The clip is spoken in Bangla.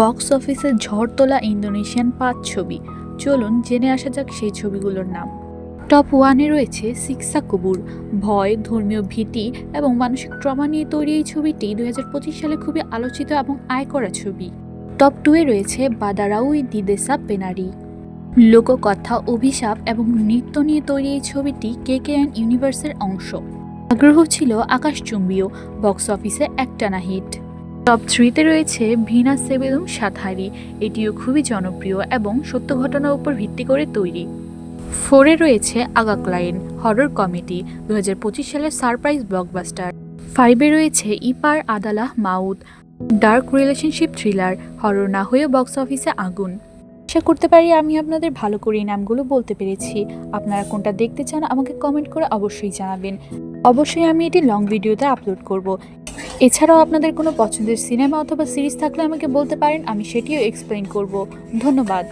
বক্স অফিসে ঝড় তোলা ইন্দোনেশিয়ান ৫ ছবি। চলুন জেনে আসা যাক সেই ছবিগুলোর নাম। টপ 1-এ রয়েছে সিক্সা কুবুর। ভয়, ধর্মীয় ভীতি এবং মানসিক ট্রমা নিয়ে তৈরি এই ছবিটি ২০২৫ সালে খুবই আলোচিত এবং আয় করা ছবি। টপ 2-এ রয়েছে বাদারাউই দি দেসা পেনারি। লোককথা, অভিশাপ এবং নৃত্য নিয়ে তৈরি এই ছবিটি কেকেএন ইউনিভার্সের অংশ। আগ্রহ ছিল আকাশচুম্বীয়, বক্স অফিসে একটানা হিট। টপ 3-তে রয়েছে ভিনাস সেবেলুম সাতহারি। এটিও খুবই জনপ্রিয় এবং সত্য ঘটনার উপর ভিত্তি করে তৈরি। 4-এ রয়েছে আগা ক্লায়েন, হরর কমেডি, ২০২৫ সালের সারপ্রাইজ ব্লকবাস্টার। 5-এ রয়েছে ইপার আদালাহ মাউত, ডার্ক রিলেশনশিপ থ্রিলার, হরর না হয়েও বক্স অফিসে আগুন। আশা করতে পারি আমি আপনাদের ভালো করে এই নামগুলো বলতে পেরেছি। আপনারা কোনটা দেখতে চান আমাকে কমেন্ট করে অবশ্যই জানাবেন। অবশ্যই আমি এটি লং ভিডিওতে আপলোড করব। এছাড়াও আপনাদের কোনো পছন্দের সিনেমা অথবা সিরিজ থাকলে আমাকে বলতে পারেন, আমি সেটিও এক্সপ্লেইন করব। ধন্যবাদ।